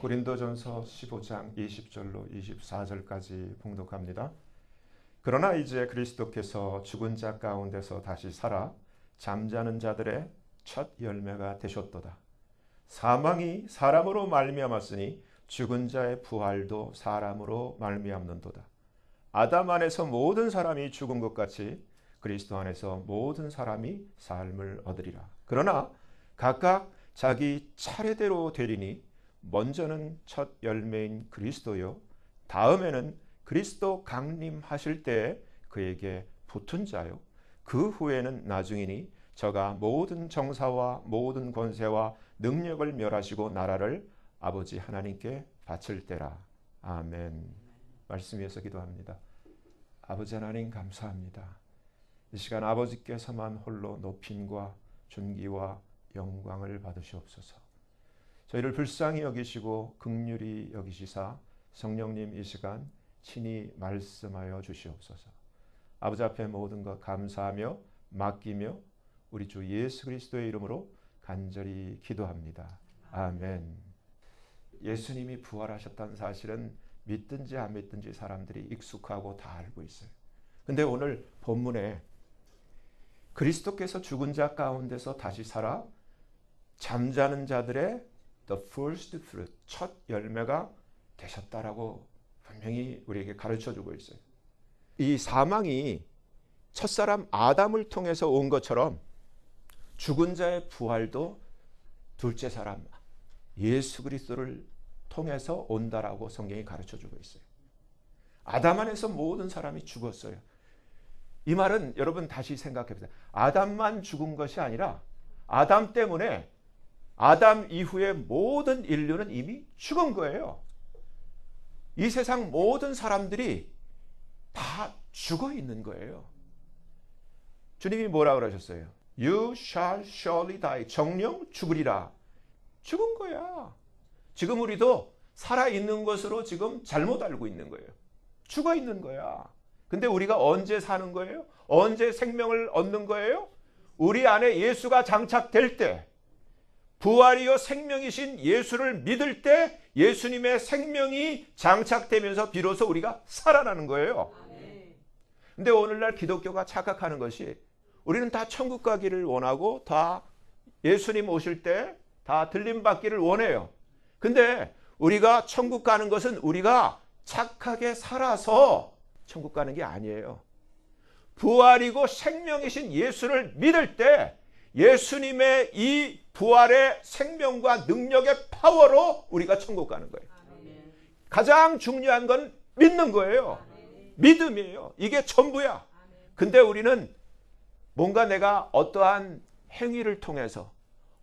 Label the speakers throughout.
Speaker 1: 고린도전서 15장 20절로 24절까지 봉독합니다. 그러나 이제 그리스도께서 죽은 자 가운데서 다시 살아 잠자는 자들의 첫 열매가 되셨도다. 사망이 사람으로 말미암았으니 죽은 자의 부활도 사람으로 말미암는도다. 아담 안에서 모든 사람이 죽은 것 같이 그리스도 안에서 모든 사람이 삶을 얻으리라. 그러나 각각 자기 차례대로 되리니 먼저는 첫 열매인 그리스도요, 다음에는 그리스도 강림하실 때 그에게 붙은 자요, 그 후에는 나중이니 저가 모든 정사와 모든 권세와 능력을 멸하시고 나라를 아버지 하나님께 바칠 때라. 아멘. 말씀 위해서 기도합니다. 아버지 하나님 감사합니다. 이 시간 아버지께서만 홀로 높임과 존귀와 영광을 받으시옵소서. 저희를 불쌍히 여기시고 긍휼히 여기시사 성령님 이 시간 친히 말씀하여 주시옵소서. 아버지 앞에 모든 것 감사하며 맡기며 우리 주 예수 그리스도의 이름으로 간절히 기도합니다. 아멘. 예수님이 부활하셨다는 사실은 믿든지 안 믿든지 사람들이 익숙하고 다 알고 있어요. 근데 오늘 본문에 그리스도께서 죽은 자 가운데서 다시 살아 잠자는 자들의 the first fruit, 첫 열매가 되셨다라고 분명히 우리에게 가르쳐주고 있어요. 이 사망이 첫사람 아담을 통해서 온 것처럼 죽은 자의 부활도 둘째 사람 예수 그리스도를 통해서 온다라고 성경이 가르쳐주고 있어요. 아담 안에서 모든 사람이 죽었어요. 이 말은 여러분 다시 생각해보세요. 아담만 죽은 것이 아니라 아담 때문에 아담 이후에 모든 인류는 이미 죽은 거예요. 이 세상 모든 사람들이 다 죽어 있는 거예요. 주님이 뭐라고 그러셨어요? You shall surely die. 정령 죽으리라. 죽은 거야. 지금 우리도 살아있는 것으로 지금 잘못 알고 있는 거예요. 죽어 있는 거야. 근데 우리가 언제 사는 거예요? 언제 생명을 얻는 거예요? 우리 안에 예수가 장착될 때, 부활이요 생명이신 예수를 믿을 때 예수님의 생명이 장착되면서 비로소 우리가 살아나는 거예요. 근데 오늘날 기독교가 착각하는 것이 우리는 다 천국 가기를 원하고 다 예수님 오실 때 다 들림받기를 원해요. 근데 우리가 천국 가는 것은 우리가 착하게 살아서 천국 가는 게 아니에요. 부활이고 생명이신 예수를 믿을 때 예수님의 이 부활의 생명과 능력의 파워로 우리가 천국 가는 거예요. 가장 중요한 건 믿는 거예요. 믿음이에요. 이게 전부야. 근데 우리는 뭔가 내가 어떠한 행위를 통해서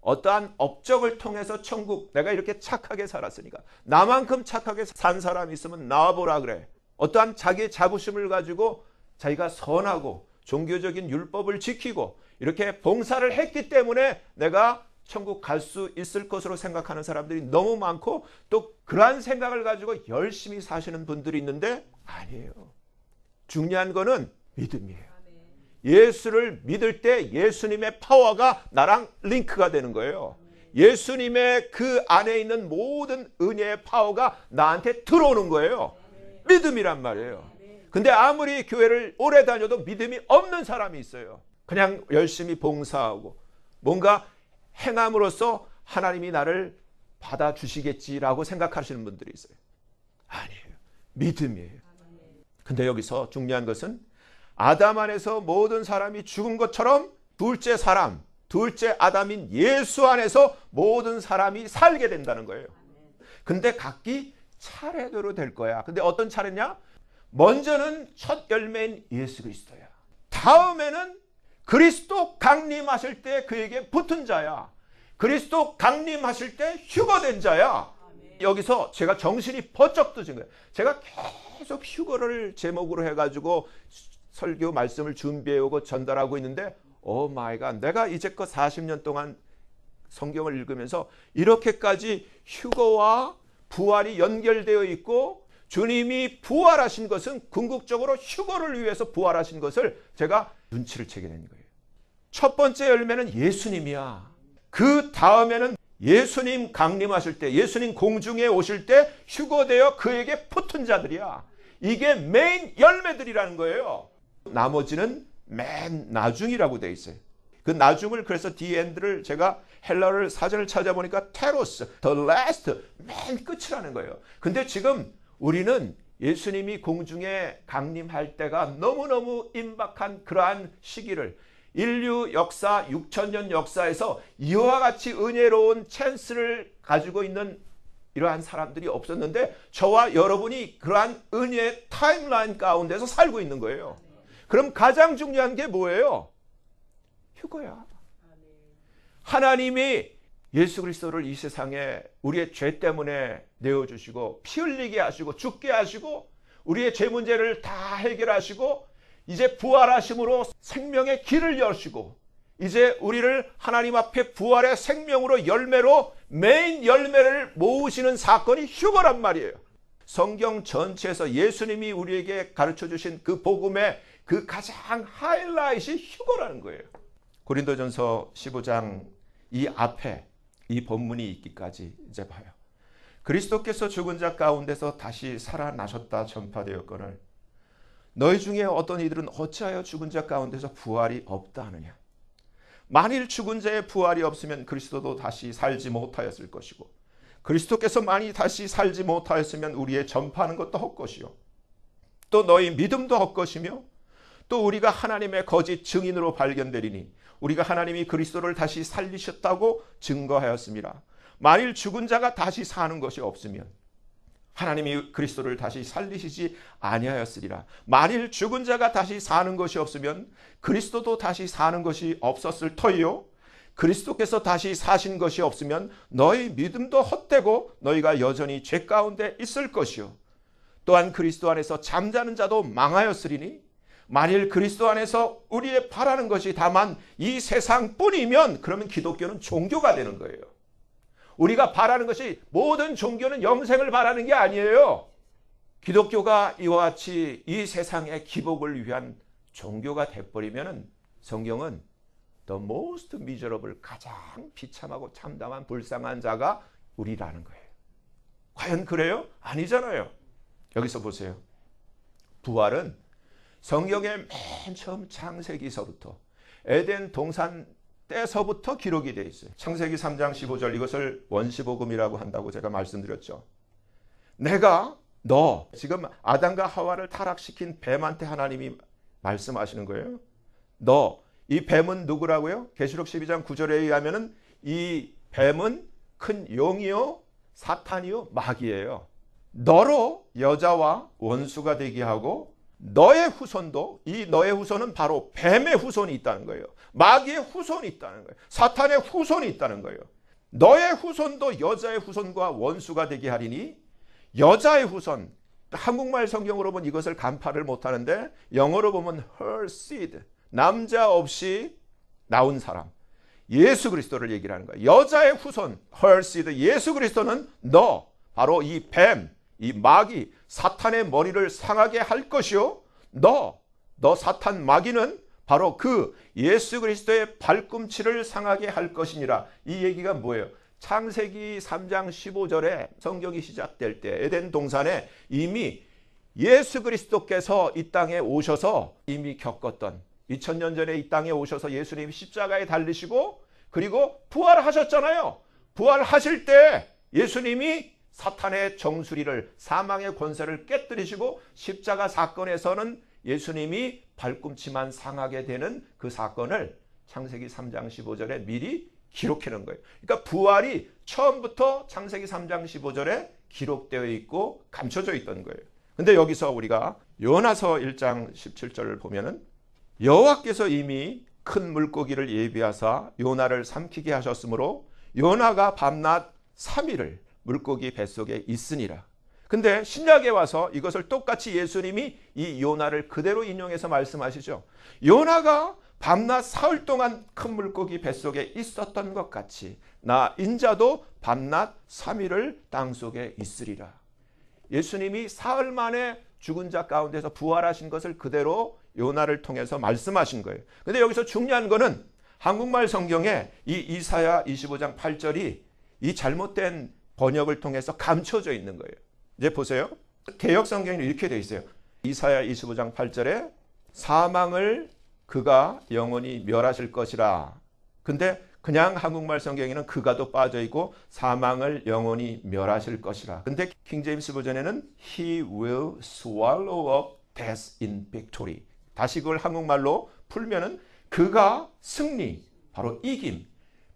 Speaker 1: 어떠한 업적을 통해서 천국, 내가 이렇게 착하게 살았으니까 나만큼 착하게 산 사람이 있으면 나와보라 그래. 어떠한 자기의 자부심을 가지고 자기가 선하고 종교적인 율법을 지키고 이렇게 봉사를 했기 때문에 내가 천국 갈 수 있을 것으로 생각하는 사람들이 너무 많고 또 그러한 생각을 가지고 열심히 사시는 분들이 있는데 아니에요. 중요한 거는 믿음이에요. 예수를 믿을 때 예수님의 파워가 나랑 링크가 되는 거예요. 예수님의 그 안에 있는 모든 은혜의 파워가 나한테 들어오는 거예요. 믿음이란 말이에요. 근데 아무리 교회를 오래 다녀도 믿음이 없는 사람이 있어요. 그냥 열심히 봉사하고 뭔가 행함으로써 하나님이 나를 받아주시겠지라고 생각하시는 분들이 있어요. 아니에요. 믿음이에요. 근데 여기서 중요한 것은 아담 안에서 모든 사람이 죽은 것처럼 둘째 사람, 둘째 아담인 예수 안에서 모든 사람이 살게 된다는 거예요. 근데 각기 차례대로 될 거야. 근데 어떤 차례냐? 먼저는 첫 열매인 예수 그리스도야. 다음에는 그리스도 강림하실 때 그에게 붙은 자야. 그리스도 강림하실 때 휴거된 자야. 여기서 제가 정신이 번쩍 드신 거예요. 제가 계속 휴거를 제목으로 해가지고 설교 말씀을 준비해오고 전달하고 있는데 오 마이 갓, 내가 이제껏 40년 동안 성경을 읽으면서 이렇게까지 휴거와 부활이 연결되어 있고 주님이 부활하신 것은 궁극적으로 휴거를 위해서 부활하신 것을 제가 눈치를 채게 된 거예요. 첫 번째 열매는 예수님이야. 그 다음에는 예수님 강림하실 때, 예수님 공중에 오실 때 휴거되어 그에게 붙은 자들이야. 이게 메인 열매들이라는 거예요. 나머지는 맨 나중이라고 돼 있어요. 그 나중을 그래서 the end를 제가 헬라를 사전을 찾아보니까 테로스, the last, 맨 끝이라는 거예요. 근데 지금 우리는 예수님이 공중에 강림할 때가 너무너무 임박한 그러한 시기를, 인류 역사 6000년 역사에서 이와 같이 은혜로운 찬스를 가지고 있는 이러한 사람들이 없었는데 저와 여러분이 그러한 은혜의 타임라인 가운데서 살고 있는 거예요. 그럼 가장 중요한 게 뭐예요? 휴거야. 하나님이 예수 그리스도를 이 세상에 우리의 죄 때문에 내어주시고 피 흘리게 하시고 죽게 하시고 우리의 죄 문제를 다 해결하시고 이제 부활하심으로 생명의 길을 여시고 이제 우리를 하나님 앞에 부활의 생명으로 열매로 메인 열매를 모으시는 사건이 휴거란 말이에요. 성경 전체에서 예수님이 우리에게 가르쳐 주신 그 복음의 그 가장 하이라이트이 휴거라는 거예요. 고린도전서 15장 이 앞에 이 본문이 있기까지 이제 봐요. 그리스도께서 죽은 자 가운데서 다시 살아나셨다 전파되었거늘 너희 중에 어떤 이들은 어찌하여 죽은 자 가운데서 부활이 없다 하느냐. 만일 죽은 자의 부활이 없으면 그리스도도 다시 살지 못하였을 것이고 그리스도께서 만일 다시 살지 못하였으면 우리의 전파하는 것도 헛것이요 또 너희 믿음도 헛것이며 또 우리가 하나님의 거짓 증인으로 발견되리니 우리가 하나님이 그리스도를 다시 살리셨다고 증거하였습니다. 만일 죽은 자가 다시 사는 것이 없으면 하나님이 그리스도를 다시 살리시지 아니하였으리라. 만일 죽은 자가 다시 사는 것이 없으면 그리스도도 다시 사는 것이 없었을 터이요 그리스도께서 다시 사신 것이 없으면 너희 믿음도 헛되고 너희가 여전히 죄 가운데 있을 것이요 또한 그리스도 안에서 잠자는 자도 망하였으리니 만일 그리스도 안에서 우리의 바라는 것이 다만 이 세상뿐이면 그러면 기독교는 종교가 되는 거예요. 우리가 바라는 것이 모든 종교는 영생을 바라는 게 아니에요. 기독교가 이와 같이 이 세상의 기복을 위한 종교가 돼버리면 성경은 the most miserable, 가장 비참하고 참담한 불쌍한 자가 우리라는 거예요. 과연 그래요? 아니잖아요. 여기서 보세요. 부활은 성경의 맨 처음 창세기서부터 에덴 동산 때서부터 기록이 되어 있어요. 창세기 3장 15절 이것을 원시복음이라고 한다고 제가 말씀드렸죠. 내가 너 지금 아담과 하와를 타락시킨 뱀한테 하나님이 말씀하시는 거예요. 너 이 뱀은 누구라고요? 계시록 12장 9절에 의하면은 이 뱀은 큰 용이요 사탄이요 마귀예요. 너로 여자와 원수가 되게 하고 너의 후손도 이 너의 후손은 바로 뱀의 후손이 있다는 거예요. 마귀의 후손이 있다는 거예요. 사탄의 후손이 있다는 거예요. 너의 후손도 여자의 후손과 원수가 되게 하리니 여자의 후손 한국말 성경으로 보면 이것을 간파를 못하는데 영어로 보면 her seed 남자 없이 나온 사람 예수 그리스도를 얘기를 하는 거예요. 여자의 후손 her seed 예수 그리스도는 너 바로 이 뱀 이 마귀 사탄의 머리를 상하게 할 것이요 너 사탄 마귀는 바로 그 예수 그리스도의 발꿈치를 상하게 할 것이니라. 이 얘기가 뭐예요? 창세기 3장 15절에 성경이 시작될 때 에덴 동산에 이미 예수 그리스도께서 이 땅에 오셔서 이미 겪었던 2000년 전에 이 땅에 오셔서 예수님이 십자가에 달리시고 그리고 부활하셨잖아요. 부활하실 때 예수님이 사탄의 정수리를 사망의 권세를 깨뜨리시고 십자가 사건에서는 예수님이 발꿈치만 상하게 되는 그 사건을 창세기 3장 15절에 미리 기록해 놓은 거예요. 그러니까 부활이 처음부터 창세기 3장 15절에 기록되어 있고 감춰져 있던 거예요. 근데 여기서 우리가 요나서 1장 17절을 보면은 여호와께서 이미 큰 물고기를 예비하사 요나를 삼키게 하셨으므로 요나가 밤낮 3일을 물고기 뱃속에 있으니라. 근데 신약에 와서 이것을 똑같이 예수님이 이 요나를 그대로 인용해서 말씀하시죠. 요나가 밤낮 사흘 동안 큰 물고기 뱃속에 있었던 것 같이 나 인자도 밤낮 3일을 땅속에 있으리라. 예수님이 사흘 만에 죽은 자 가운데서 부활하신 것을 그대로 요나를 통해서 말씀하신 거예요. 근데 여기서 중요한 거는 한국말 성경에 이 이사야 25장 8절이 이 잘못된 번역을 통해서 감춰져 있는 거예요. 이제 보세요. 개역 성경에는 이렇게 돼 있어요. 이사야 25장 8절에 사망을 그가 영원히 멸하실 것이라. 근데 그냥 한국말 성경에는 그가도 빠져 있고 사망을 영원히 멸하실 것이라. 근데 킹제임스 버전에는 He will swallow up death in victory. 다시 그걸 한국말로 풀면은 그가 승리, 바로 이김,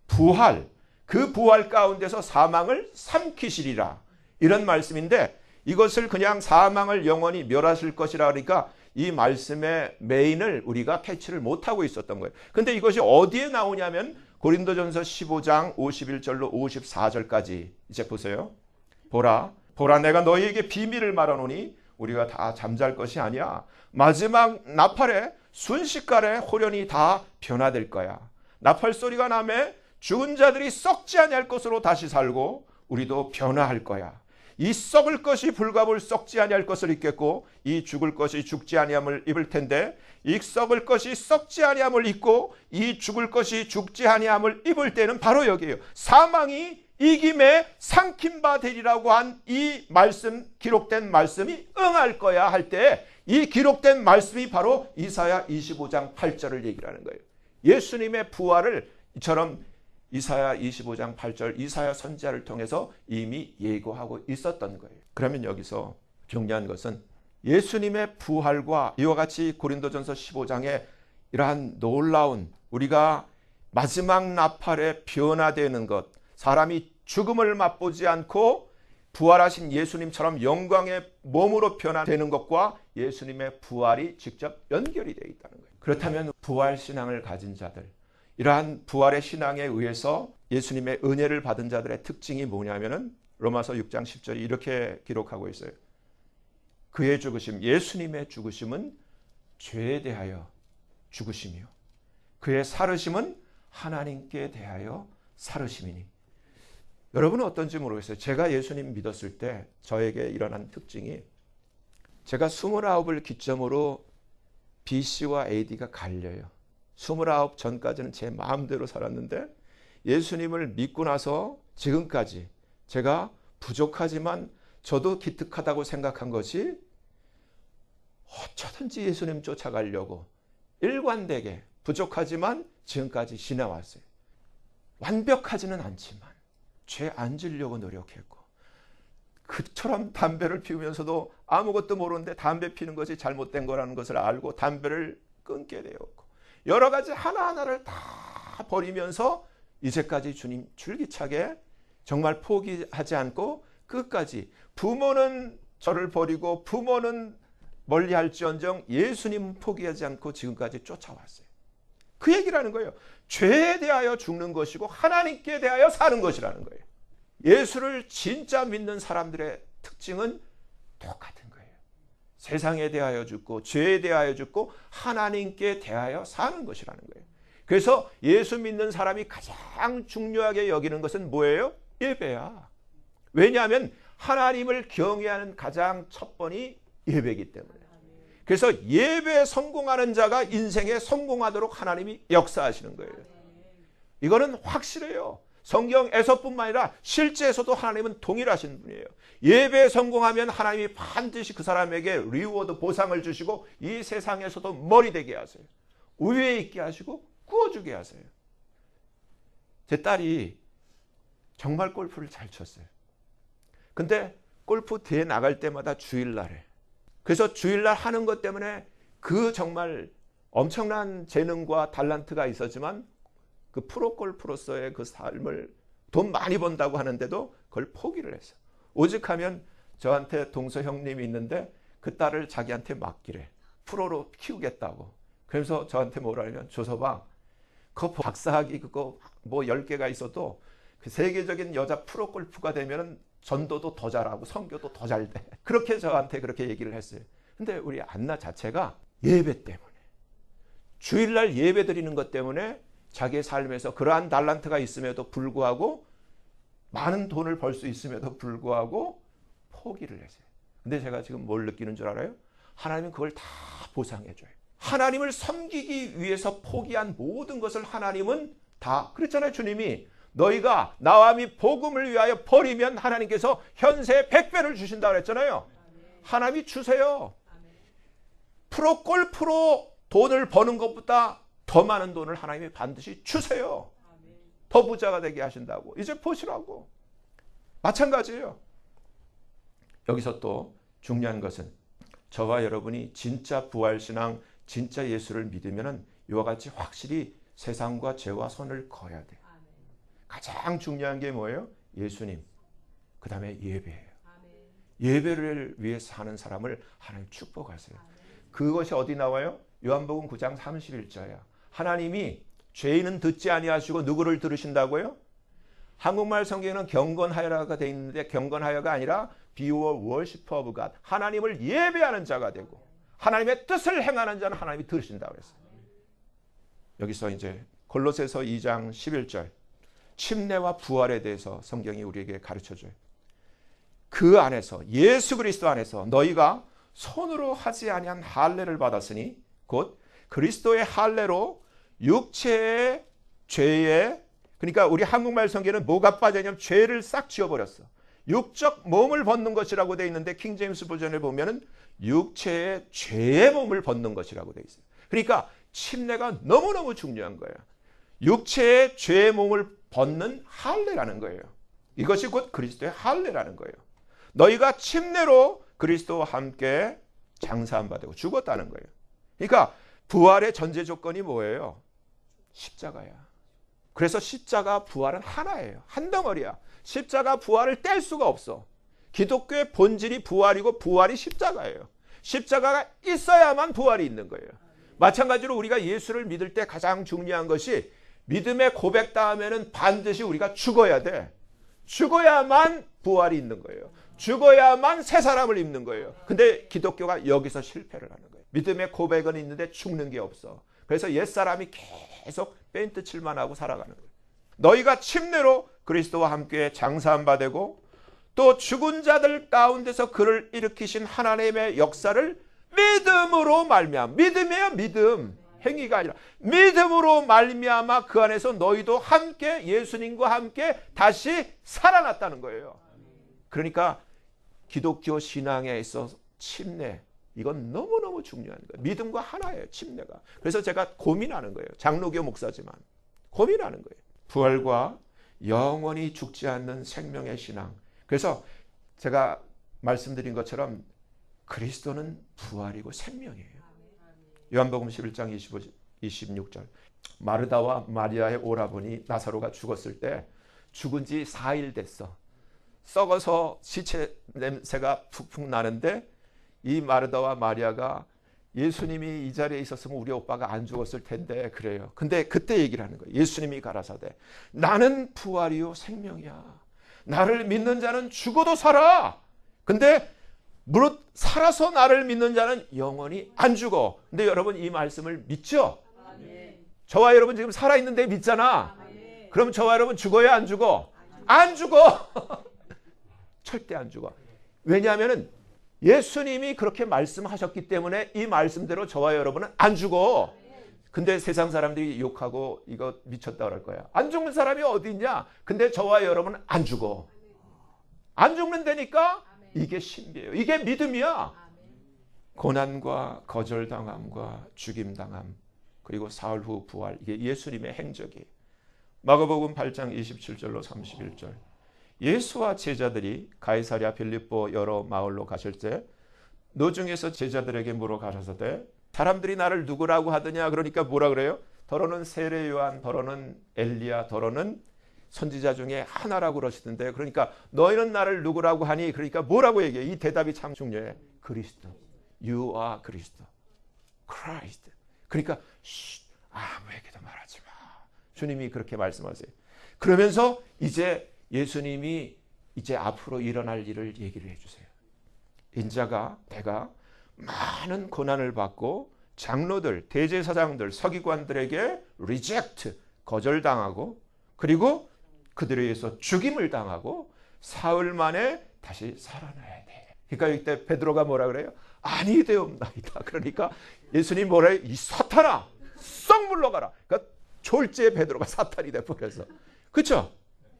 Speaker 1: 부활, 그 부활 가운데서 사망을 삼키시리라. 이런 말씀인데 이것을 그냥 사망을 영원히 멸하실 것이라 그러니까 이 말씀의 메인을 우리가 캐치를 못하고 있었던 거예요. 근데 이것이 어디에 나오냐면 고린도전서 15장 51절로 54절까지 이제 보세요. 보라 내가 너희에게 비밀을 말하노니 우리가 다 잠잘 것이 아니야. 마지막 나팔에 순식간에 호련히 다 변화될 거야. 나팔 소리가 나매 죽은 자들이 썩지 아니할 것으로 다시 살고 우리도 변화할 거야. 이 썩을 것이 불갑을 썩지 아니할 것을 입겠고 이 죽을 것이 죽지 아니함을 입을 텐데 이 썩을 것이 썩지 아니함을 입고 이 죽을 것이 죽지 아니함을 입을 때는 바로 여기에요. 사망이 이김에 삼킴바 되리라고 한 이 말씀, 기록된 말씀이 응할 거야 할 때 이 기록된 말씀이 바로 이사야 25장 8절을 얘기를 하는 거예요. 예수님의 부활을 이처럼 이사야 25장 8절 이사야 선지자를 통해서 이미 예고하고 있었던 거예요. 그러면 여기서 중요한 것은 예수님의 부활과 이와 같이 고린도전서 15장에 이러한 놀라운 우리가 마지막 나팔에 변화되는 것, 사람이 죽음을 맛보지 않고 부활하신 예수님처럼 영광의 몸으로 변화되는 것과 예수님의 부활이 직접 연결이 되어 있다는 거예요. 그렇다면 부활 신앙을 가진 자들, 이러한 부활의 신앙에 의해서 예수님의 은혜를 받은 자들의 특징이 뭐냐면은 로마서 6장 10절이 이렇게 기록하고 있어요. 그의 죽으심, 예수님의 죽으심은 죄에 대하여 죽으심이요. 그의 살으심은 하나님께 대하여 살으심이니. 여러분은 어떤지 모르겠어요. 제가 예수님 믿었을 때 저에게 일어난 특징이 제가 29을 기점으로 BC와 AD가 갈려요. 29 전까지는 제 마음대로 살았는데 예수님을 믿고 나서 지금까지 제가 부족하지만 저도 기특하다고 생각한 것이 어쩌든지 예수님 쫓아가려고 일관되게 부족하지만 지금까지 지나왔어요. 완벽하지는 않지만 죄 안 지려고 노력했고 그처럼 담배를 피우면서도 아무것도 모르는데 담배 피는 것이 잘못된 거라는 것을 알고 담배를 끊게 되었고 여러 가지 하나하나를 다 버리면서 이제까지 주님 줄기차게 정말 포기하지 않고 끝까지 부모는 저를 버리고 부모는 멀리할지언정 예수님 포기하지 않고 지금까지 쫓아왔어요. 그 얘기라는 거예요. 죄에 대하여 죽는 것이고 하나님께 대하여 사는 것이라는 거예요. 예수를 진짜 믿는 사람들의 특징은 똑같은 거예요. 세상에 대하여 죽고 죄에 대하여 죽고 하나님께 대하여 사는 것이라는 거예요. 그래서 예수 믿는 사람이 가장 중요하게 여기는 것은 뭐예요? 예배야. 왜냐하면 하나님을 경외하는 가장 첫 번이 예배이기 때문에. 그래서 예배에 성공하는 자가 인생에 성공하도록 하나님이 역사하시는 거예요. 이거는 확실해요. 성경에서뿐만 아니라 실제에서도 하나님은 동일하신 분이에요. 예배에 성공하면 하나님이 반드시 그 사람에게 리워드 보상을 주시고 이 세상에서도 머리 되게 하세요. 우위에 있게 하시고 구워주게 하세요. 제 딸이 정말 골프를 잘 쳤어요. 근데 골프 대회 나갈 때마다 주일날에 그래서 주일날 하는 것 때문에 그 정말 엄청난 재능과 탤런트가 있었지만 그 프로 골프로서의 그 삶을 돈 많이 번다고 하는데도 그걸 포기를 했어요. 오직하면 저한테 동서 형님이 있는데 그 딸을 자기한테 맡기래. 프로로 키우겠다고. 그래서 저한테 뭐라 하면 조서방 그 박사학위 그거 뭐 10개가 있어도 그 세계적인 여자 프로 골프가 되면 전도도 더 잘하고 선교도 더 잘 돼. 그렇게 저한테 그렇게 얘기를 했어요. 근데 우리 안나 자체가 예배 때문에 주일날 예배 드리는 것 때문에 자기의 삶에서 그러한 탤런트가 있음에도 불구하고 많은 돈을 벌 수 있음에도 불구하고 포기를 했어요. 근데 제가 지금 뭘 느끼는 줄 알아요? 하나님은 그걸 다 보상해 줘요. 하나님을 섬기기 위해서 포기한 모든 것을 하나님은 다 그랬잖아요. 주님이 너희가 나와 및 복음을 위하여 버리면 하나님께서 현세 100배를 주신다고 그랬잖아요. 하나님이 주세요. 프로 돈을 버는 것보다 더 많은 돈을 하나님이 반드시 주세요. 더 부자가 되게 하신다고. 이제 보시라고. 마찬가지예요. 여기서 또 중요한 것은 저와 여러분이 진짜 부활신앙, 진짜 예수를 믿으면 이와 같이 확실히 세상과 죄와 선을 그어야 돼요. 가장 중요한 게 뭐예요? 예수님, 그 다음에 예배예요. 예배를 위해 사는 사람을 하나님 축복하세요. 그것이 어디 나와요? 요한복음 9장 31절이야. 하나님이 죄인은 듣지 아니하시고 누구를 들으신다고요? 한국말 성경에는 경건하여라가 되어 있는데 경건하여가 아니라 be a worshiper of God. 하나님을 예배하는 자가 되고 하나님의 뜻을 행하는 자는 하나님이 들으신다고 했어요. 여기서 이제 골로새서 2장 11절 침례와 부활에 대해서 성경이 우리에게 가르쳐줘요. 그 안에서 예수 그리스도 안에서 너희가 손으로 하지 아니한 할례를 받았으니 곧 그리스도의 할례로 육체의 죄에 그러니까 우리 한국말 성경에는 뭐가 빠져있냐면 죄를 싹 지워버렸어. 육적 몸을 벗는 것이라고 되어 있는데 킹제임스 버전을 보면은 육체의 죄의 몸을 벗는 것이라고 되어 있어요. 그러니까 침례가 너무너무 중요한 거예요. 육체의 죄의 몸을 벗는 할례라는 거예요. 이것이 곧 그리스도의 할례라는 거예요. 너희가 침례로 그리스도와 함께 장사한 바 되고 죽었다는 거예요. 그러니까 부활의 전제 조건이 뭐예요? 십자가야. 그래서 십자가 부활은 하나예요. 한 덩어리야. 십자가 부활을 뗄 수가 없어. 기독교의 본질이 부활이고 부활이 십자가예요. 십자가가 있어야만 부활이 있는 거예요. 마찬가지로 우리가 예수를 믿을 때 가장 중요한 것이 믿음의 고백 다음에는 반드시 우리가 죽어야 돼. 죽어야만 부활이 있는 거예요. 죽어야만 새 사람을 입는 거예요. 근데 기독교가 여기서 실패를 하는 거예요. 믿음의 고백은 있는데 죽는 게 없어. 그래서 옛사람이 계속 페인트 칠만 하고 살아가는 거예요. 너희가 침례로 그리스도와 함께 장사한 바 되고 또 죽은 자들 가운데서 그를 일으키신 하나님의 역사를 믿음으로 말미암아. 믿음이에요. 믿음. 행위가 아니라 믿음으로 말미암아 그 안에서 너희도 함께 예수님과 함께 다시 살아났다는 거예요. 그러니까 기독교 신앙에 있어서 침례 이건 너무너무 중요한 거예요. 믿음과 하나예요. 침례가. 그래서 제가 고민하는 거예요. 장로교 목사지만 고민하는 거예요. 부활과 영원히 죽지 않는 생명의 신앙. 그래서 제가 말씀드린 것처럼 그리스도는 부활이고 생명이에요. 요한복음 11장 26절 마르다와 마리아의 오라버니 나사로가 죽었을 때 죽은 지 4일 됐어. 썩어서 시체 냄새가 푹푹 나는데 이 마르다와 마리아가 예수님이 이 자리에 있었으면 우리 오빠가 안 죽었을 텐데 그래요. 근데 그때 얘기를 하는 거예요. 예수님이 가라사대 나는 부활이요 생명이야. 나를 믿는 자는 죽어도 살아. 근데 무릇 살아서 나를 믿는 자는 영원히 안 죽어. 근데 여러분 이 말씀을 믿죠? 저와 여러분 지금 살아있는데 믿잖아. 그럼 저와 여러분 죽어야 안 죽어? 안 죽어. 절대 안 죽어. 왜냐하면 예수님이 그렇게 말씀하셨기 때문에 이 말씀대로 저와 여러분은 안 죽어. 근데 세상 사람들이 욕하고 이거 미쳤다 그럴 거야. 안 죽는 사람이 어디 있냐? 근데 저와 여러분은 안 죽어. 안 죽는다니까 이게 신비예요. 이게 믿음이야. 고난과 거절당함과 죽임당함 그리고 사흘 후 부활 이게 예수님의 행적이에요. 마가복음 8장 27절로 31절 예수와 제자들이 가이사랴 빌립보 여러 마을로 가실 때 노중에서 제자들에게 물어 가라사대 사람들이 나를 누구라고 하더냐 그러니까 뭐라 그래요? 더러는 세례 요한 더러는 엘리야 더러는 선지자 중에 하나라고 그러시던데 그러니까 너희는 나를 누구라고 하니 그러니까 뭐라고 얘기해? 이 대답이 참 중요해. 그리스도. You are 그리스도. Christ. 그러니까 아무에게도 말하지 마. 주님이 그렇게 말씀하세요. 그러면서 이제 예수님이 이제 앞으로 일어날 일을 얘기를 해주세요. 인자가 내가 많은 고난을 받고 장로들, 대제사장들, 서기관들에게 reject, 거절당하고 그리고 그들에 의해서 죽임을 당하고 사흘 만에 다시 살아나야 돼. 그러니까 이때 베드로가 뭐라 그래요? 아니 되옵나이다. 그러니까 예수님 뭐라 해요? 이 사탄아 썩 물러가라. 그러니까 졸지에 베드로가 사탄이 돼버려서 그렇죠?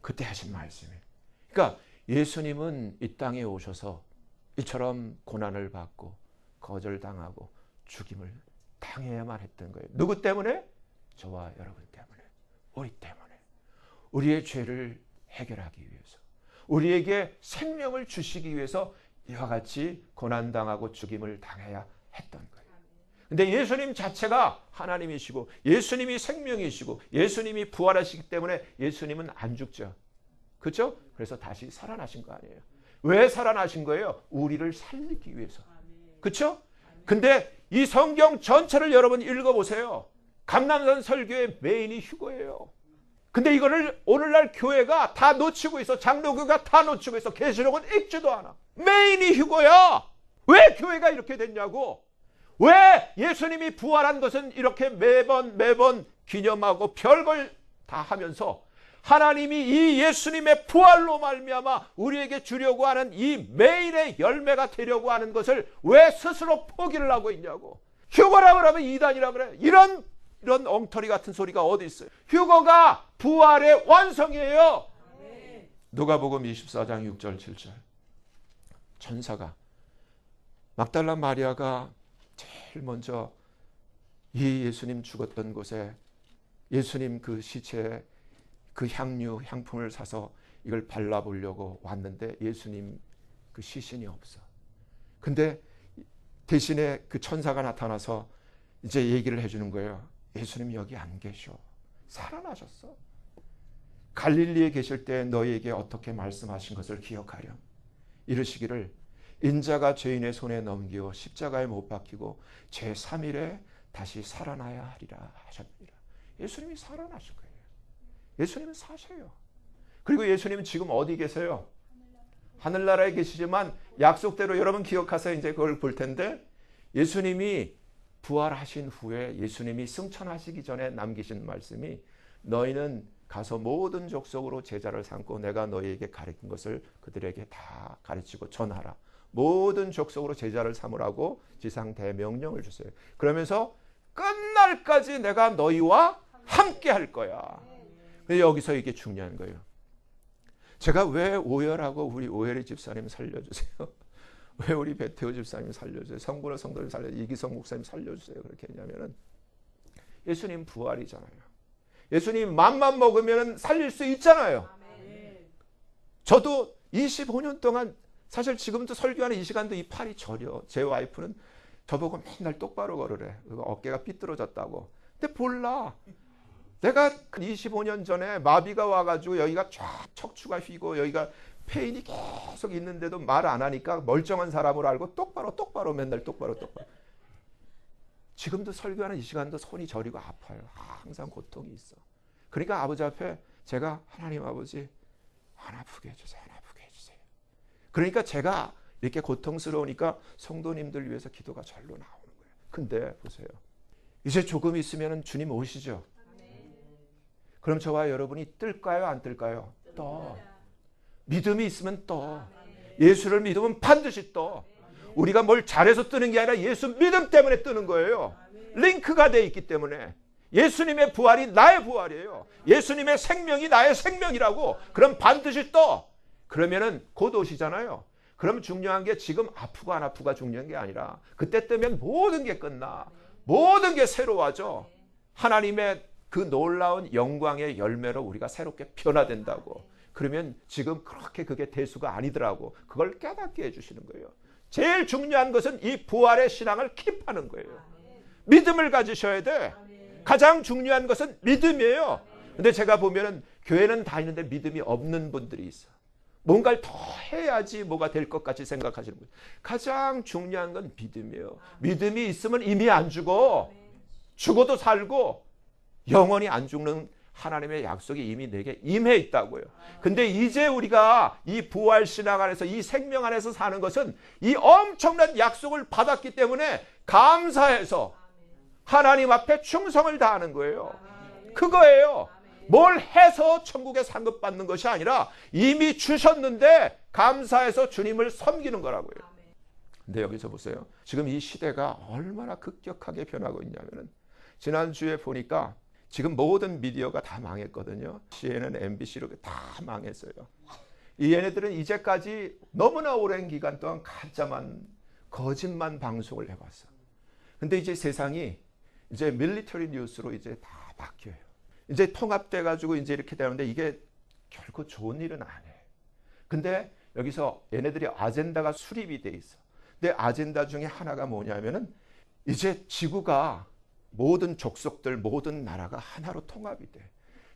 Speaker 1: 그때 하신 말씀이에요. 그러니까 예수님은 이 땅에 오셔서 이처럼 고난을 받고 거절당하고 죽임을 당해야만 했던 거예요. 누구 때문에? 저와 여러분 때문에, 우리 때문에. 우리의 죄를 해결하기 위해서, 우리에게 생명을 주시기 위해서 이와 같이 고난당하고 죽임을 당해야 했던 거예요. 근데 예수님 자체가 하나님이시고 예수님이 생명이시고 예수님이 부활하시기 때문에 예수님은 안 죽죠. 그렇죠? 그래서 다시 살아나신 거 아니에요. 왜 살아나신 거예요? 우리를 살리기 위해서. 그렇죠? 근데 이 성경 전체를 여러분 읽어보세요. 감남산 설교의 메인이 휴거예요. 근데 이거를 오늘날 교회가 다 놓치고 있어. 장로교가 다 놓치고 있어. 계시록은 읽지도 않아. 메인이 휴거야. 왜 교회가 이렇게 됐냐고. 왜 예수님이 부활한 것은 이렇게 매번 기념하고 별걸 다 하면서 하나님이 이 예수님의 부활로 말미암아 우리에게 주려고 하는 이 메인의 열매가 되려고 하는 것을 왜 스스로 포기를 하고 있냐고. 휴거라 그러면 이단이라 그래. 이런 엉터리 같은 소리가 어디 있어요. 휴거가 부활의 완성이에요. 누가복음 24장 6절 7절. 천사가 막달라 마리아가 제일 먼저 이 예수님 죽었던 곳에 예수님 그 시체에 그 향품을 사서 이걸 발라보려고 왔는데 예수님 그 시신이 없어. 근데 대신에 그 천사가 나타나서 이제 얘기를 해주는 거예요. 예수님 여기 안 계셔. 살아나셨어. 갈릴리에 계실 때 너희에게 어떻게 말씀하신 것을 기억하렴. 이르시기를 인자가 죄인의 손에 넘기어 십자가에 못 박히고 제3일에 다시 살아나야 하리라 하셨느니라. 예수님이 살아나실 거예요. 예수님은 사셔요. 그리고 예수님은 지금 어디 계세요? 하늘나라에 계시지만 약속대로 여러분 기억하세요. 이제 그걸 볼 텐데 예수님이 부활하신 후에 예수님이 승천하시기 전에 남기신 말씀이 너희는 가서 모든 족속으로 제자를 삼고 내가 너희에게 가르친 것을 그들에게 다 가르치고 전하라. 모든 족속으로 제자를 삼으라고 지상 대명령을 주세요. 그러면서 끝날까지 내가 너희와 함께 할 거야. 근데 여기서 이게 중요한 거예요. 제가 왜 오열하고 우리 오열의 집사님 살려주세요. 왜 우리 배태우 집사님 살려주세요. 성군의 성도님 살려주세요. 이기성 목사님 살려주세요. 그렇게 했냐면은 예수님 부활이잖아요. 예수님 맘만 먹으면 살릴 수 있잖아요. 저도 25년 동안 사실 지금도 설교하는 이 시간도 이 팔이 저려. 제 와이프는 저보고 맨날 똑바로 걸으래. 어깨가 삐뚤어졌다고. 근데 몰라. 내가 25년 전에 마비가 와가지고 여기가 쫙 척추가 휘고 여기가 페인이 계속 있는데도 말 안 하니까 멀쩡한 사람으로 알고 똑바로 맨날 똑바로. 지금도 설교하는 이 시간도 손이 저리고 아파요. 항상 고통이 있어. 그러니까 아버지 앞에 제가 하나님 아버지 안 아프게 해주세요. 안 아프게 해주세요. 그러니까 제가 이렇게 고통스러우니까 성도님들 위해서 기도가 절로 나오는 거예요. 근데 보세요. 이제 조금 있으면 주님 오시죠. 그럼 저와 여러분이 뜰까요? 안 뜰까요? 떠. 믿음이 있으면 떠. 예수를 믿으면 반드시 떠. 우리가 뭘 잘해서 뜨는 게 아니라 예수 믿음 때문에 뜨는 거예요. 링크가 돼 있기 때문에. 예수님의 부활이 나의 부활이에요. 예수님의 생명이 나의 생명이라고. 그럼 반드시 떠. 그러면은 곧 오시잖아요. 그럼 중요한 게 지금 아프고 안 아프가 중요한 게 아니라 그때 뜨면 모든 게 끝나. 모든 게 새로워져. 하나님의 그 놀라운 영광의 열매로 우리가 새롭게 변화된다고. 그러면 지금 그렇게 그게 대수가 아니더라고. 그걸 깨닫게 해주시는 거예요. 제일 중요한 것은 이 부활의 신앙을 킵하는 거예요. 믿음을 가지셔야 돼. 가장 중요한 것은 믿음이에요. 근데 제가 보면은 교회는 다니는데 믿음이 없는 분들이 있어. 뭔가를 더 해야지 뭐가 될 것 같이 생각하시는 거예요. 가장 중요한 건 믿음이에요. 믿음이 있으면 이미 안 죽어. 죽어도 살고 영원히 안 죽는 하나님의 약속이 이미 내게 임해 있다고요. 근데 이제 우리가 이 부활 신앙 안에서 이 생명 안에서 사는 것은 이 엄청난 약속을 받았기 때문에 감사해서 하나님 앞에 충성을 다하는 거예요. 그거예요. 뭘 해서 천국에 상급받는 것이 아니라 이미 주셨는데 감사해서 주님을 섬기는 거라고요. 근데 여기서 보세요. 지금 이 시대가 얼마나 급격하게 변하고 있냐면은 지난주에 보니까 지금 모든 미디어가 다 망했거든요. CNN, MBC로 다 망했어요. 이 얘네들은 이제까지 너무나 오랜 기간 동안 가짜만, 거짓만 방송을 해왔어. 근데 이제 세상이 이제 밀리터리 뉴스로 이제 다 바뀌어요. 이제 통합돼가지고 이제 이렇게 되는데 이게 결코 좋은 일은 아니에요. 근데 여기서 얘네들이 아젠다가 수립이 돼 있어. 근데 아젠다 중에 하나가 뭐냐면은 이제 지구가 모든 족속들, 모든 나라가 하나로 통합이 돼.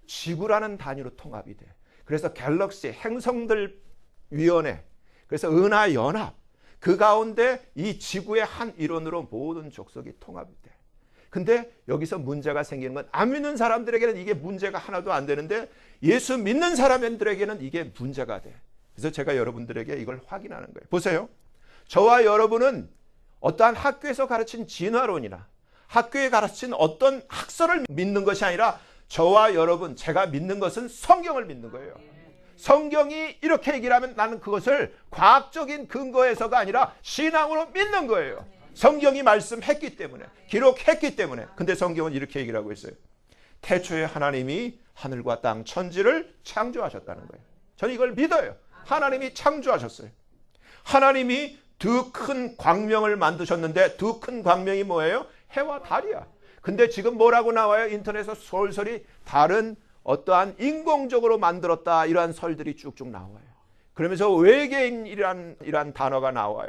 Speaker 1: 지구라는 단위로 통합이 돼. 그래서 갤럭시, 행성들 위원회, 그래서 은하연합, 그 가운데 이 지구의 한 일원으로 모든 족속이 통합이 돼. 근데 여기서 문제가 생기는 건 안 믿는 사람들에게는 이게 문제가 하나도 안 되는데 예수 믿는 사람들에게는 이게 문제가 돼. 그래서 제가 여러분들에게 이걸 확인하는 거예요. 보세요. 저와 여러분은 어떠한 학교에서 가르친 진화론이나 학교에 가르친 어떤 학설을 믿는 것이 아니라 저와 여러분, 제가 믿는 것은 성경을 믿는 거예요. 성경이 이렇게 얘기를 하면 나는 그것을 과학적인 근거에서가 아니라 신앙으로 믿는 거예요. 성경이 말씀했기 때문에, 기록했기 때문에. 근데 성경은 이렇게 얘기를 하고 있어요. 태초에 하나님이 하늘과 땅, 천지를 창조하셨다는 거예요. 저는 이걸 믿어요. 하나님이 창조하셨어요. 하나님이 두 큰 광명을 만드셨는데 두 큰 광명이 뭐예요? 해와 달이야. 근데 지금 뭐라고 나와요? 인터넷에서 솔솔이 다른 어떠한 인공적으로 만들었다, 이러한 설들이 쭉쭉 나와요. 그러면서 외계인이란 단어가 나와요.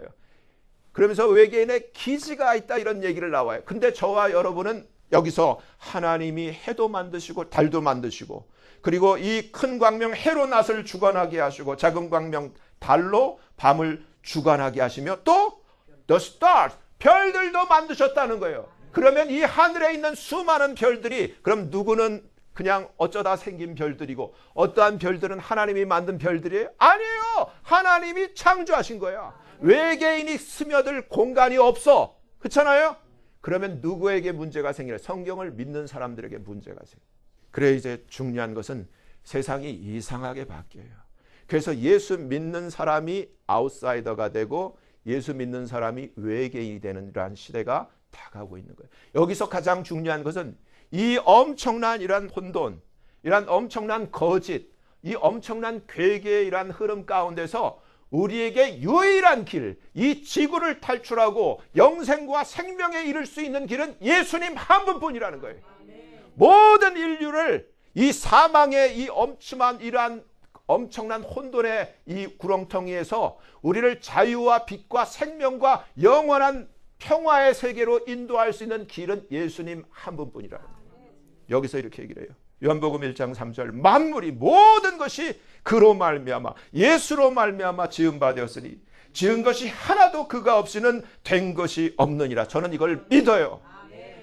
Speaker 1: 그러면서 외계인의 기지가 있다, 이런 얘기를 나와요. 근데 저와 여러분은 여기서 하나님이 해도 만드시고 달도 만드시고, 그리고 이 큰 광명 해로 낮을 주관하게 하시고 작은 광명 달로 밤을 주관하게 하시며 또 the stars, 별들도 만드셨다는 거예요. 그러면 이 하늘에 있는 수많은 별들이, 그럼 누구는 그냥 어쩌다 생긴 별들이고 어떠한 별들은 하나님이 만든 별들이에요? 아니에요. 하나님이 창조하신 거야. 외계인이 스며들 공간이 없어. 그렇잖아요? 그러면 누구에게 문제가 생기나? 성경을 믿는 사람들에게 문제가 생겨. 그래, 이제 중요한 것은 세상이 이상하게 바뀌어요. 그래서 예수 믿는 사람이 아웃사이더가 되고 예수 믿는 사람이 외계인이 되는 이러한 시대가 다가오고 있는 거예요. 여기서 가장 중요한 것은 이 엄청난 이러한 혼돈, 이러한 엄청난 거짓, 이 엄청난 괴계의 이러한 흐름 가운데서 우리에게 유일한 길, 이 지구를 탈출하고 영생과 생명에 이를 수 있는 길은 예수님 한 분뿐이라는 거예요. 모든 인류를 이 사망의 이 엄침한 이러한 엄청난 혼돈의 이 구렁텅이에서 우리를 자유와 빛과 생명과 영원한 평화의 세계로 인도할 수 있는 길은 예수님 한 분뿐이라는 거예요. 여기서 이렇게 얘기를 해요. 요한복음 1장 3절, 만물이 모든 것이 그로 말미암아 예수로 말미암아 지은 바 되었으니 지은 것이 하나도 그가 없이는 된 것이 없느니라. 저는 이걸 믿어요.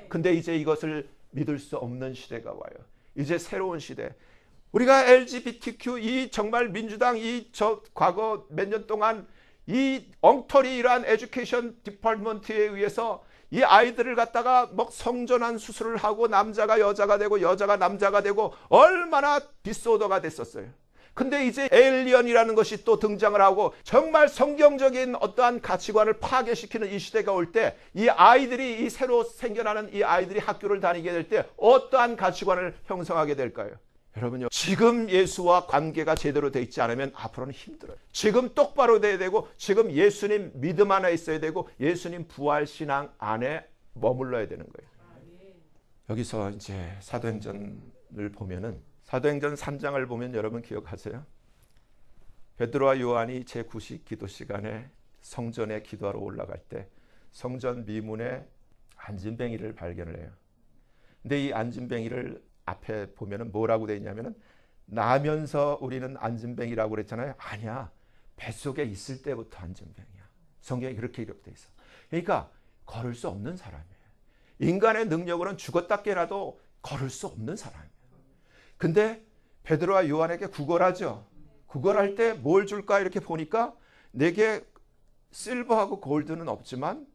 Speaker 1: 근데 이제 이것을 믿을 수 없는 시대가 와요. 이제 새로운 시대. 우리가 LGBTQ, 이 정말 민주당 과거 몇 년 동안 이 엉터리란 에듀케이션 디파트먼트에 의해서 이 아이들을 갖다가 막 성전환 수술을 하고 남자가 여자가 되고 여자가 남자가 되고 얼마나 디스오더가 됐었어요. 근데 이제 에일리언이라는 것이 또 등장을 하고 정말 성경적인 어떠한 가치관을 파괴시키는 이 시대가 올 때 이 아이들이, 이 새로 생겨나는 이 아이들이 학교를 다니게 될 때 어떠한 가치관을 형성하게 될까요? 여러분요, 지금 예수와 관계가 제대로 돼 있지 않으면 앞으로는 힘들어요. 지금 똑바로 돼야 되고 지금 예수님 믿음 안에 있어야 되고 예수님 부활신앙 안에 머물러야 되는 거예요. 여기서 이제 사도행전을 보면은, 사도행전 3장을 보면 여러분 기억하세요? 베드로와 요한이 제9식 기도 시간에 성전에 기도하러 올라갈 때 성전 미문에 안진뱅이를 발견을 해요. 근데 이 안진뱅이를 앞에 보면은 뭐라고 되어 있냐면은, 나면서 우리는 안진뱅이라고 그랬잖아요. 아니야, 뱃속에 있을 때부터 안진뱅이야. 성경에 그렇게 기록되어 있어. 그러니까 걸을 수 없는 사람이에요. 인간의 능력으로는 죽었다 깨라도 걸을 수 없는 사람이에요. 근데 베드로와 요한에게 구걸하죠. 구걸할 때 뭘 줄까 이렇게 보니까, 내게 실버하고 골드는 없지만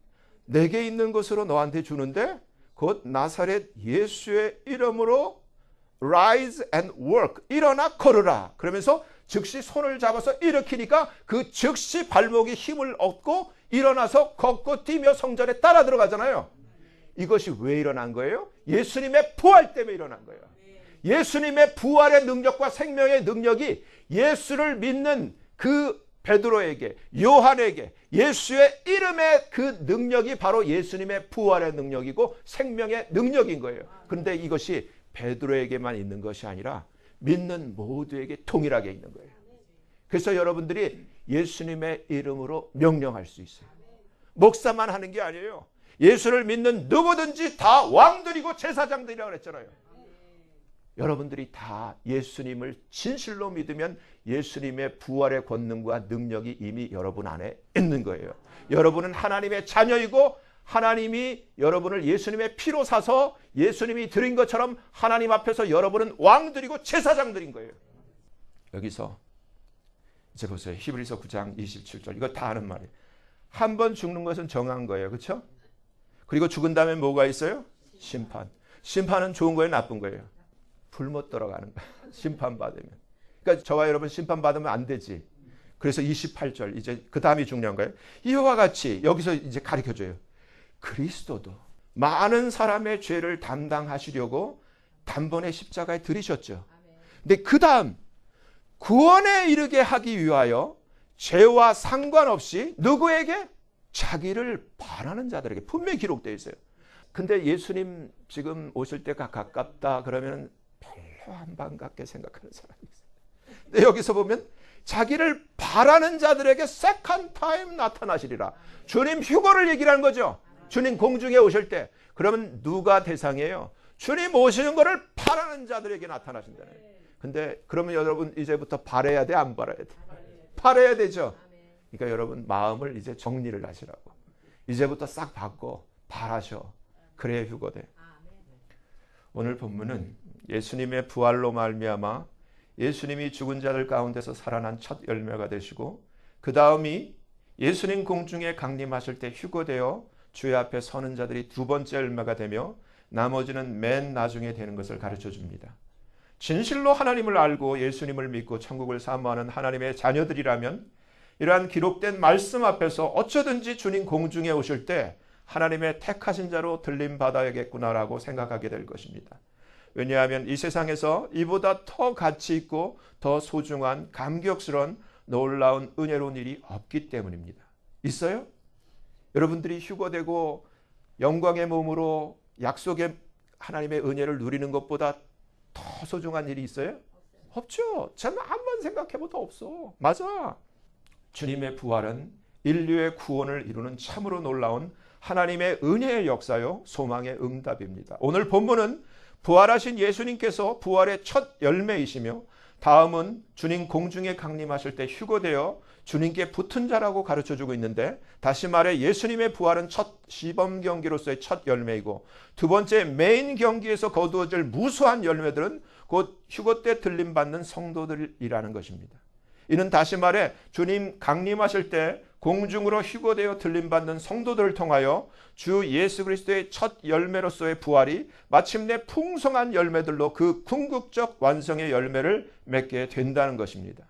Speaker 1: 내게 있는 것으로 너한테 주는데 곧 나사렛 예수의 이름으로 rise and work, 일어나 걸으라. 그러면서 즉시 손을 잡아서 일으키니까 그 즉시 발목이 힘을 얻고 일어나서 걷고 뛰며 성전에 따라 들어가잖아요. 이것이 왜 일어난 거예요? 예수님의 부활 때문에 일어난 거예요. 예수님의 부활의 능력과 생명의 능력이 예수를 믿는 그 베드로에게, 요한에게 예수의 이름의 그 능력이 바로 예수님의 부활의 능력이고 생명의 능력인 거예요. 그런데 이것이 베드로에게만 있는 것이 아니라 믿는 모두에게 동일하게 있는 거예요. 그래서 여러분들이 예수님의 이름으로 명령할 수 있어요. 목사만 하는 게 아니에요. 예수를 믿는 누구든지 다 왕들이고 제사장들이라고 그랬잖아요. 여러분들이 다 예수님을 진실로 믿으면 예수님의 부활의 권능과 능력이 이미 여러분 안에 있는 거예요. 여러분은 하나님의 자녀이고 하나님이 여러분을 예수님의 피로 사서 예수님이 드린 것처럼 하나님 앞에서 여러분은 왕들이고 제사장들인 거예요. 여기서 이제 보세요. 히브리서 9장 27절. 이거 다 아는 말이에요. 한 번 죽는 것은 정한 거예요. 그렇죠? 그리고 죽은 다음에 뭐가 있어요? 심판. 심판은 좋은 거예요? 나쁜 거예요? 불못 들어가는 거예요. 심판받으면. 그러니까 저와 여러분 심판받으면 안 되지. 그래서 28절 이제 그 다음이 중요한 거예요. 이와 같이 여기서 이제 가르쳐줘요. 그리스도도 많은 사람의 죄를 담당하시려고 단번에 십자가에 들이셨죠. 근데 그 다음 구원에 이르게 하기 위하여 죄와 상관없이 누구에게? 자기를 바라는 자들에게 분명히 기록되어 있어요. 근데 예수님 지금 오실 때가 가깝다 그러면 별로 안 반갑게 생각하는 사람이 있어요. 근데 여기서 보면 자기를 바라는 자들에게 second time 나타나시리라. 주님 휴거를 얘기하는 거죠. 주님 공중에 오실 때. 그러면 누가 대상이에요? 주님 오시는 거를 바라는 자들에게 나타나신다는 거예요. 근데 그러면 여러분 이제부터 바라야 돼? 안 바라야 돼? 바라야 되죠. 그러니까 여러분 마음을 이제 정리를 하시라고. 이제부터 싹 바꿔 바라셔. 그래야 휴거돼. 오늘 본문은 예수님의 부활로 말미암아 예수님이 죽은 자들 가운데서 살아난 첫 열매가 되시고 그 다음이 예수님 공중에 강림하실 때 휴거되어 주의 앞에 서는 자들이 두 번째 열매가 되며 나머지는 맨 나중에 되는 것을 가르쳐 줍니다. 진실로 하나님을 알고 예수님을 믿고 천국을 사모하는 하나님의 자녀들이라면 이러한 기록된 말씀 앞에서 어쩌든지 주님 공중에 오실 때 하나님의 택하신 자로 들림받아야겠구나라고 생각하게 될 것입니다. 왜냐하면 이 세상에서 이보다 더 가치 있고 더 소중한 감격스러운 놀라운 은혜로운 일이 없기 때문입니다. 있어요? 여러분들이 휴거되고 영광의 몸으로 약속의 하나님의 은혜를 누리는 것보다 더 소중한 일이 있어요? 없죠. 저는 한번 생각해봐도 없어. 맞아. 주님의 부활은 인류의 구원을 이루는 참으로 놀라운 하나님의 은혜의 역사요 소망의 응답입니다. 오늘 본문은 부활하신 예수님께서 부활의 첫 열매이시며 다음은 주님 공중에 강림하실 때 휴거되어 주님께 붙은 자라고 가르쳐주고 있는데 다시 말해 예수님의 부활은 첫 시범 경기로서의 첫 열매이고 두 번째 메인 경기에서 거두어질 무수한 열매들은 곧 휴거 때 들림받는 성도들이라는 것입니다. 이는 다시 말해 주님 강림하실 때 공중으로 휴거되어 들림받는 성도들을 통하여 주 예수 그리스도의 첫 열매로서의 부활이 마침내 풍성한 열매들로 그 궁극적 완성의 열매를 맺게 된다는 것입니다.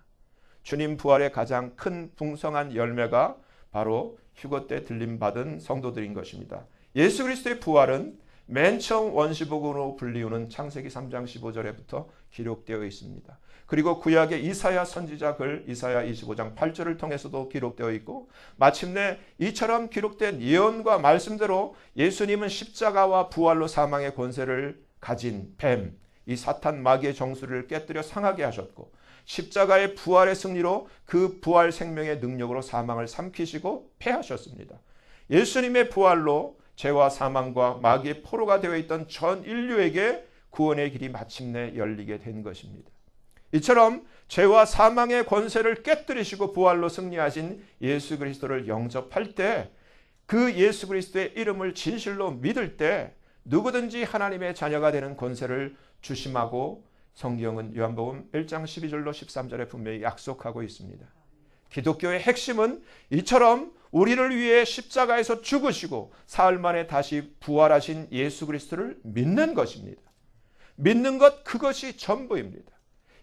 Speaker 1: 주님 부활의 가장 큰 풍성한 열매가 바로 휴거 때 들림받은 성도들인 것입니다. 예수 그리스도의 부활은 맨 처음 원시복음으로 불리우는 창세기 3장 15절에부터 기록되어 있습니다. 그리고 구약의 이사야 선지자 글 이사야 25장 8절을 통해서도 기록되어 있고 마침내 이처럼 기록된 예언과 말씀대로 예수님은 십자가와 부활로 사망의 권세를 가진 뱀, 이 사탄 마귀의 정수를 깨뜨려 상하게 하셨고 십자가의 부활의 승리로 그 부활 생명의 능력으로 사망을 삼키시고 패하셨습니다. 예수님의 부활로 죄와 사망과 마귀의 포로가 되어 있던 전 인류에게 구원의 길이 마침내 열리게 된 것입니다. 이처럼 죄와 사망의 권세를 깨뜨리시고 부활로 승리하신 예수 그리스도를 영접할 때 그 예수 그리스도의 이름을 진실로 믿을 때 누구든지 하나님의 자녀가 되는 권세를 주심하고 성경은 요한복음 1장 12절로 13절에 분명히 약속하고 있습니다. 기독교의 핵심은 이처럼 우리를 위해 십자가에서 죽으시고 사흘 만에 다시 부활하신 예수 그리스도를 믿는 것입니다. 믿는 것 그것이 전부입니다.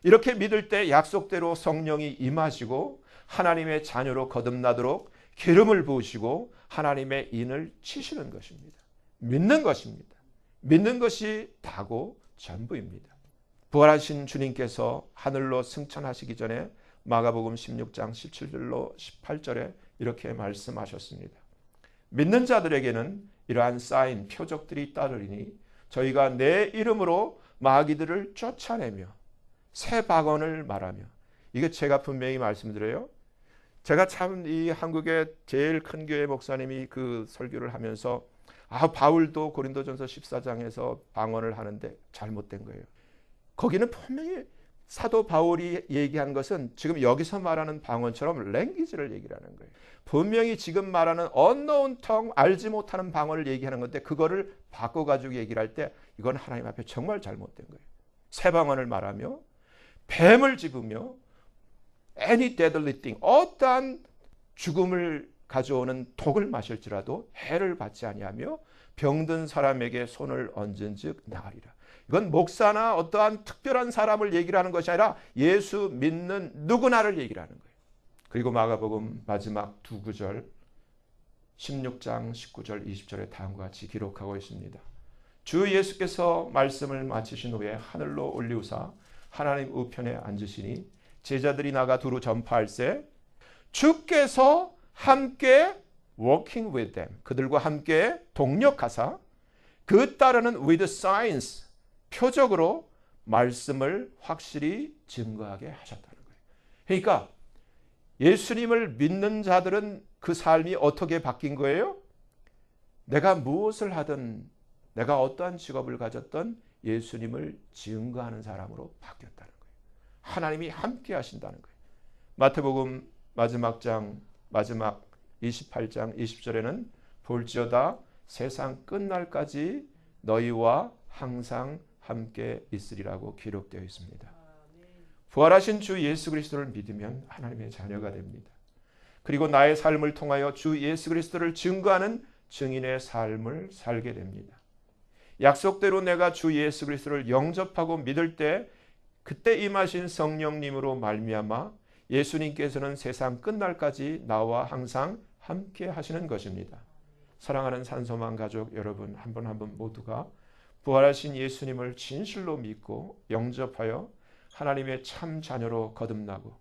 Speaker 1: 이렇게 믿을 때 약속대로 성령이 임하시고 하나님의 자녀로 거듭나도록 기름을 부으시고 하나님의 인을 치시는 것입니다. 믿는 것입니다. 믿는 것이 다고 전부입니다. 부활하신 주님께서 하늘로 승천하시기 전에 마가복음 16장 17절로 18절에 이렇게 말씀하셨습니다. 믿는 자들에게는 이러한 사인, 표적들이 따르리니 저희가 내 이름으로 마귀들을 쫓아내며 새 박언을 말하며, 이게 제가 분명히 말씀드려요. 제가 참 이 한국의 제일 큰 교회 목사님이 그 설교를 하면서 바울도 고린도전서 14장에서 방언을 하는데 잘못된 거예요. 거기는 분명히 사도 바울이 얘기한 것은 지금 여기서 말하는 방언처럼 랭귀지를 얘기를 하는 거예요. 분명히 지금 말하는 unknown tongue, 알지 못하는 방언을 얘기하는 건데 그거를 바꿔가지고 얘기를 할 때 이건 하나님 앞에 정말 잘못된 거예요. 새 방언을 말하며 뱀을 집으며 any deadly thing, 어떠한 죽음을 가져오는 독을 마실지라도 해를 받지 아니하며 병든 사람에게 손을 얹은즉 나으리라. 이건 목사나 어떠한 특별한 사람을 얘기를 하는 것이 아니라 예수 믿는 누구나를 얘기를 하는 거예요. 그리고 마가복음 마지막 두 구절 16장 19절 20절에 다음과 같이 기록하고 있습니다. 주 예수께서 말씀을 마치신 후에 하늘로 올리우사 하나님 우편에 앉으시니 제자들이 나가 두루 전파할세 주께서 함께 walking with them, 그들과 함께 동력하사 그 따르는 with signs, 표적으로 말씀을 확실히 증거하게 하셨다는 거예요. 그러니까 예수님을 믿는 자들은 그 삶이 어떻게 바뀐 거예요? 내가 무엇을 하든, 내가 어떠한 직업을 가졌던 예수님을 증거하는 사람으로 바뀌었다는 거예요. 하나님이 함께 하신다는 거예요. 마태복음 마지막 장 마지막 28장 20절에는 볼지어다 세상 끝날까지 너희와 항상 함께 있으리라고 기록되어 있습니다. 부활하신 주 예수 그리스도를 믿으면 하나님의 자녀가 됩니다. 그리고 나의 삶을 통하여 주 예수 그리스도를 증거하는 증인의 삶을 살게 됩니다. 약속대로 내가 주 예수 그리스도를 영접하고 믿을 때 그때 임하신 성령님으로 말미암아 예수님께서는 세상 끝날까지 나와 항상 함께 하시는 것입니다. 사랑하는 산소망 가족 여러분, 한 분 한 분 모두가 부활하신 예수님을 진실로 믿고 영접하여 하나님의 참 자녀로 거듭나고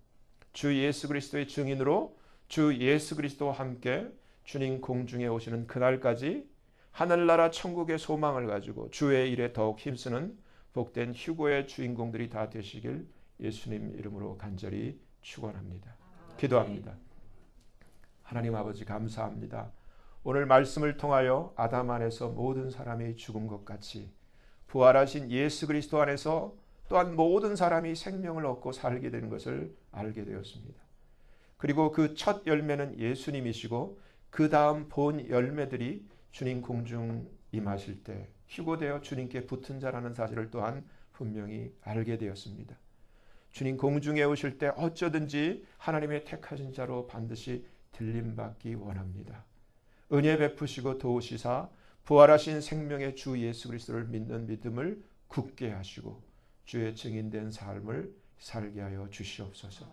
Speaker 1: 주 예수 그리스도의 증인으로 주 예수 그리스도와 함께 주님 공중에 오시는 그날까지 하늘나라 천국의 소망을 가지고 주의 일에 더욱 힘쓰는 복된 휴고의 주인공들이 다 되시길 예수님 이름으로 간절히 축원합니다. 기도합니다. 하나님 아버지 감사합니다. 오늘 말씀을 통하여 아담 안에서 모든 사람이 죽은 것 같이 부활하신 예수 그리스도 안에서 또한 모든 사람이 생명을 얻고 살게 되는 것을 알게 되었습니다. 그리고 그 첫 열매는 예수님이시고 그 다음 본 열매들이 주님 공중 임하실 때 휴고되어 주님께 붙은 자라는 사실을 또한 분명히 알게 되었습니다. 주님 공중에 오실 때 어쩌든지 하나님의 택하신 자로 반드시 들림받기 원합니다. 은혜 베푸시고 도우시사 부활하신 생명의 주 예수 그리스도를 믿는 믿음을 굳게 하시고 주의 증인된 삶을 살게 하여 주시옵소서.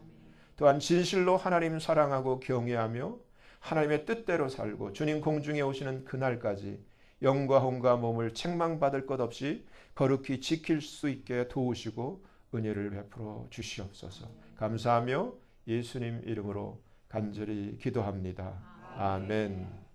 Speaker 1: 또한 진실로 하나님 사랑하고 경외하며 하나님의 뜻대로 살고 주님 공중에 오시는 그날까지 영과 혼과 몸을 책망받을 것 없이 거룩히 지킬 수 있게 도우시고 은혜를 베풀어 주시옵소서. 감사하며 예수님 이름으로 간절히 기도합니다. 아멘.